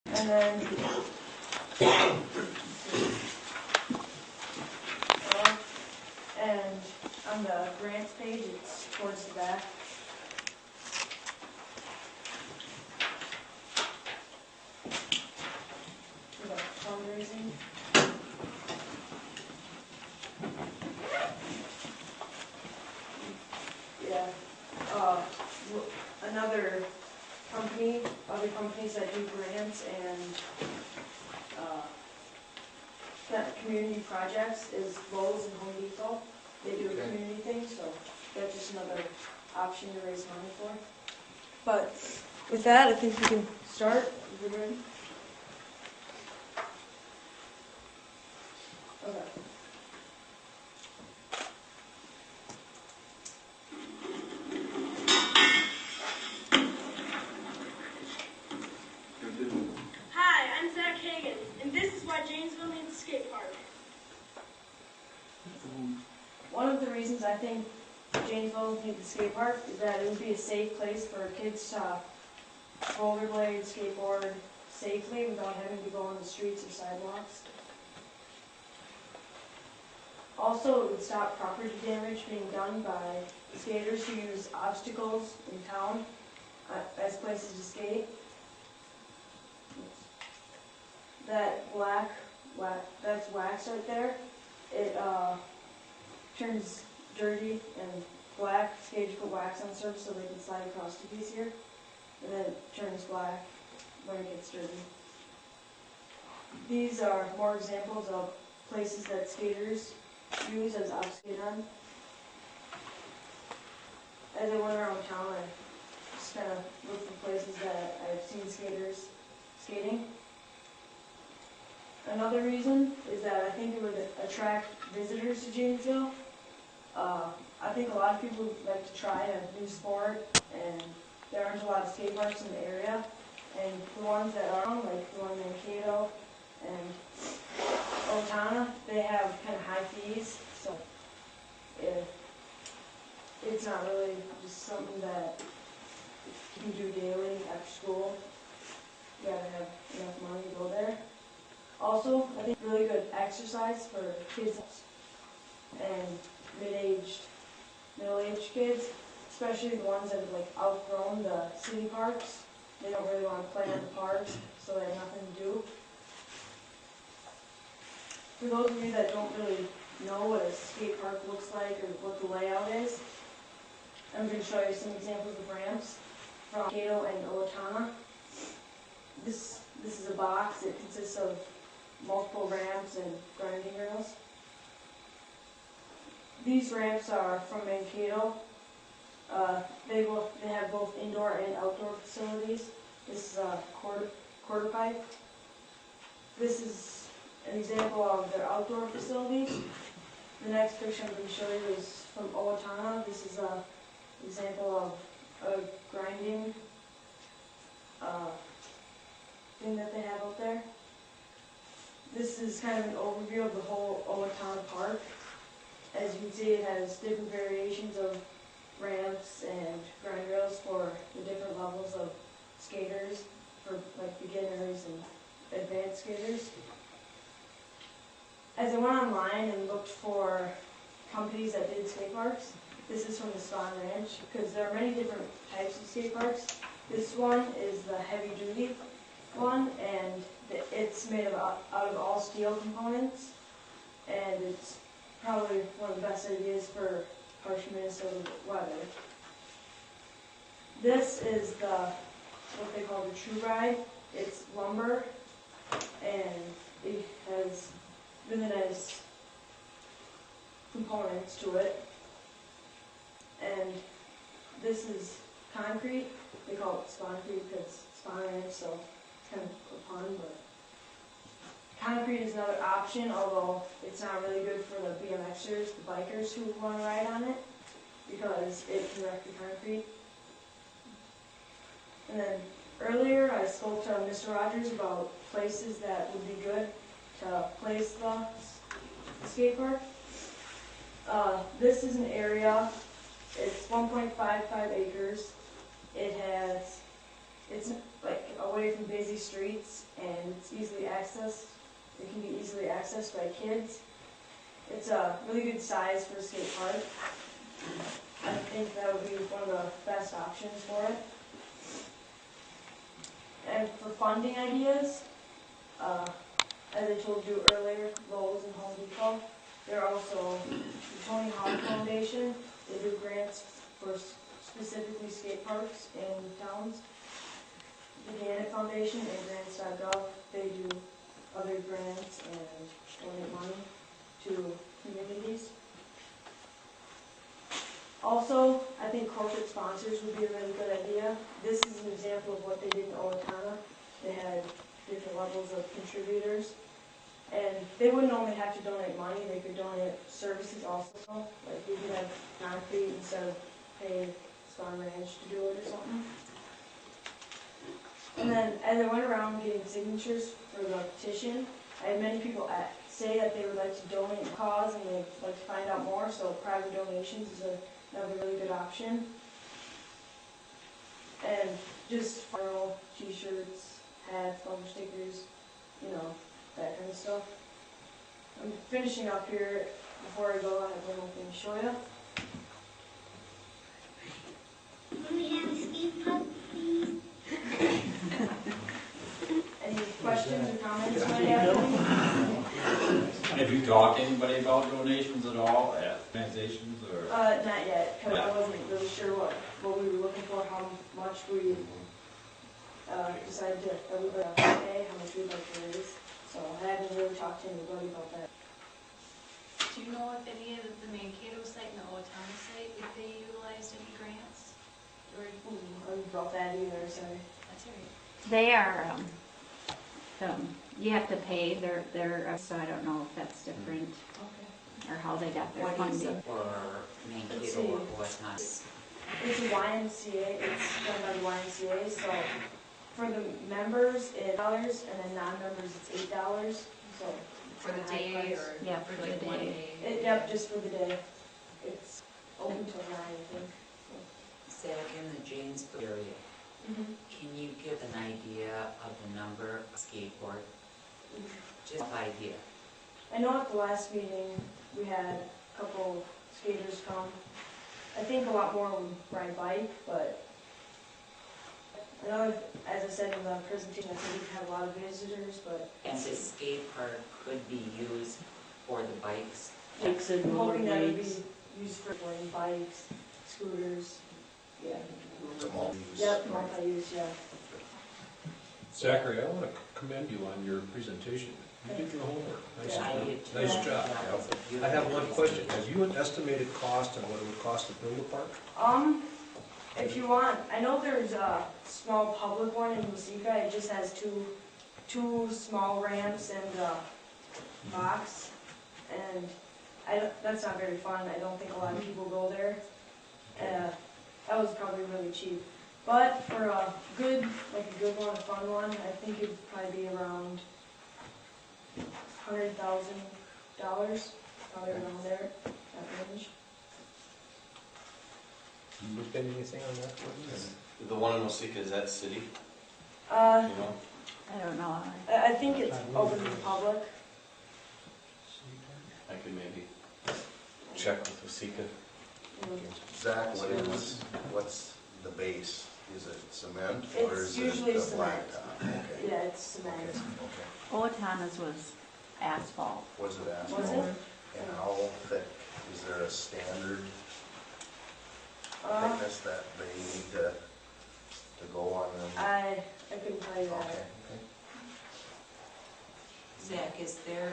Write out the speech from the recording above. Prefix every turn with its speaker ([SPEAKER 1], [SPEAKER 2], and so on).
[SPEAKER 1] And then and on the grants page, it's towards the back. For the fundraising. Yeah. Other companies that do grants and that community projects is Lowe's and Home Depot. They do a community thing, so that's just another option to raise money for. But with that, I think we can start. Is it ready? Okay.
[SPEAKER 2] Hi, I'm Zach Hagan, and this is why Janesville needs a skate park.
[SPEAKER 1] One of the reasons I think Janesville needs a skate park is that it would be a safe place for kids to rollerblade, skateboard safely without having to go on the streets or sidewalks. Also, it would stop property damage being done by skaters who use obstacles in town as places to skate. That's wax right there. It turns dirty and black. Skaters put wax on the surface so they can slide across it easier. And then it turns black when it gets dirty. These are more examples of places that skaters use as obstacles on. As I went around town, I just kind of looked for places that I've seen skaters skating. Another reason is that I think it would attract visitors to Janesville. I think a lot of people like to try a new sport, and there aren't a lot of skate parks in the area. And the ones that are, like the one in Mankato and Owatonna, they have kind of high fees, so it's not really just something that you can do daily after school. You gotta have enough money to go there. Also, I think really good exercise for kids and middle-aged kids, especially the ones that have like outgrown the city parks. They don't really want to play in the parks, so they have nothing to do. For those of you that don't really know what a skate park looks like or what the layout is, I'm going to show you some examples of ramps from Mankato and Owatonna. This is a box. It consists of multiple ramps and grinding rails. These ramps are from Mankato. They have both indoor and outdoor facilities. This is a quarter pipe. This is an example of their outdoor facilities. The next picture I'm going to show you is from Owatonna. This is an example of a grinding thing that they have out there. This is kind of an overview of the whole Owatonna Park. As you can see, it has different variations of ramps and grind rails for the different levels of skaters, for like beginners and advanced skaters. As I went online and looked for companies that did skate parks, this is from the Spawn Ranch, because there are many different types of skate parks. This one is the heavy duty one, and it's made out of all steel components, and it's probably one of the best ideas for harsh Minnesota weather. This is what they call the True Ride. It's lumber, and it has really nice components to it. And this is concrete. They call it Sponcrete because Spawn Ranch, so it's kind of a pun, but concrete is another option, although it's not really good for the BMXers, the bikers who want to ride on it, because it can wreck the concrete. And then earlier I spoke to Mr. Rogers about places that would be good to place the skate park. This is an area, it's 1.55 acres. It's like away from busy streets and it's easily accessed. It can be easily accessed by kids. It's a really good size for a skate park. I think that would be one of the best options for it. And for funding ideas, as I told you earlier, Lowe's and Home Depot, they're also the Tony Hawk Foundation. They do grants for specifically skate parks in towns. The Gannett Foundation and grants.gov, they do other grants and donate money to communities. Also, I think corporate sponsors would be a really good idea. This is an example of what they did in Owatonna. They had different levels of contributors. And they wouldn't only have to donate money, they could donate services also. Like we could have concrete instead of pay Spawn Ranch to do it or something. And then as I went around getting signatures for the petition, I had many people say that they would like to donate the cause and they'd like to find out more, so private donations is another really good option. And just viral t-shirts, hats, bumper stickers, you know, that kind of stuff. I'm finishing up here. Before I go, I have one more thing to show you.
[SPEAKER 3] Can we have a skate park, please?
[SPEAKER 1] Any questions or comments you might have?
[SPEAKER 4] Have you talked to anybody about donations at all at organizations or?
[SPEAKER 1] Not yet, because I wasn't really sure what we were looking for, how much we decided to pay, how much we'd like to raise. So I haven't really talked to anybody about that.
[SPEAKER 5] Do you know if any of the Mankato site and the Owatonna site, if they utilized any grants? Or,
[SPEAKER 1] I haven't brought that either, sorry.
[SPEAKER 5] that's all right.
[SPEAKER 6] They are, you have to pay so I don't know if that's different
[SPEAKER 1] Okay.
[SPEAKER 6] or how they got their
[SPEAKER 7] What is
[SPEAKER 6] funding.
[SPEAKER 7] it for
[SPEAKER 1] Let's
[SPEAKER 7] Mankato
[SPEAKER 1] see.
[SPEAKER 7] or whatnot?
[SPEAKER 1] It's a YMCA, it's done by the YMCA, so for the members it's $8 and then non-members it's $8, so.
[SPEAKER 5] For the
[SPEAKER 1] high
[SPEAKER 5] day
[SPEAKER 1] price.
[SPEAKER 5] or
[SPEAKER 6] Yeah,
[SPEAKER 5] for
[SPEAKER 6] for
[SPEAKER 5] like
[SPEAKER 6] the
[SPEAKER 5] one
[SPEAKER 6] day.
[SPEAKER 5] day?
[SPEAKER 1] Yep, just for the day. It's open till 9, I think.
[SPEAKER 7] Zach, in the Janesville area, can you give an idea of the number of skateboard? Just an idea.
[SPEAKER 1] I know at the last meeting, we had a couple skaters come. I think a lot more would ride bike, but I know, as I said in the presentation, I think we have a lot of visitors, but
[SPEAKER 7] And this skate park could be used for the bikes.
[SPEAKER 8] Bikes and
[SPEAKER 1] I'm hoping that would be
[SPEAKER 8] rollerblades.
[SPEAKER 1] used for riding bikes, scooters, yeah.
[SPEAKER 9] Multi-use.
[SPEAKER 1] Yep, multi-use, yeah.
[SPEAKER 10] Zachary, I want to commend you on your presentation. You did your homework. Nice
[SPEAKER 1] Yeah.
[SPEAKER 10] job.
[SPEAKER 7] did too.
[SPEAKER 10] Nice job.
[SPEAKER 7] Yeah.
[SPEAKER 10] I have one question. Have you an estimated cost on what it would cost to build a park?
[SPEAKER 1] If you want, I know there's a small public one in Waseca. It just has two small ramps and a box, and that's not very fun. I don't think a lot of people go there. That was probably really cheap. But for a good one, a fun one, I think it'd probably be around $100,000, probably around there, that range.
[SPEAKER 10] You looked at anything on that?
[SPEAKER 9] The one in Waseca, is that city? You
[SPEAKER 1] Uh,
[SPEAKER 9] know?
[SPEAKER 6] I don't know.
[SPEAKER 1] I think it's open to the public.
[SPEAKER 9] I could maybe check with Waseca.
[SPEAKER 11] Zach, what's the base? Is it cement or
[SPEAKER 1] It's
[SPEAKER 11] is it
[SPEAKER 1] usually
[SPEAKER 11] the
[SPEAKER 1] cement.
[SPEAKER 11] blacktop? Okay.
[SPEAKER 1] Yeah, it's cement.
[SPEAKER 11] Okay.
[SPEAKER 6] Owatonna's was asphalt.
[SPEAKER 11] Was it
[SPEAKER 1] Was
[SPEAKER 11] asphalt?
[SPEAKER 1] it?
[SPEAKER 11] And how thick? Is there a standard
[SPEAKER 1] Uh,
[SPEAKER 11] thickness that they need to go on them?
[SPEAKER 1] I couldn't tell you that.
[SPEAKER 11] Okay.
[SPEAKER 7] Zach, is there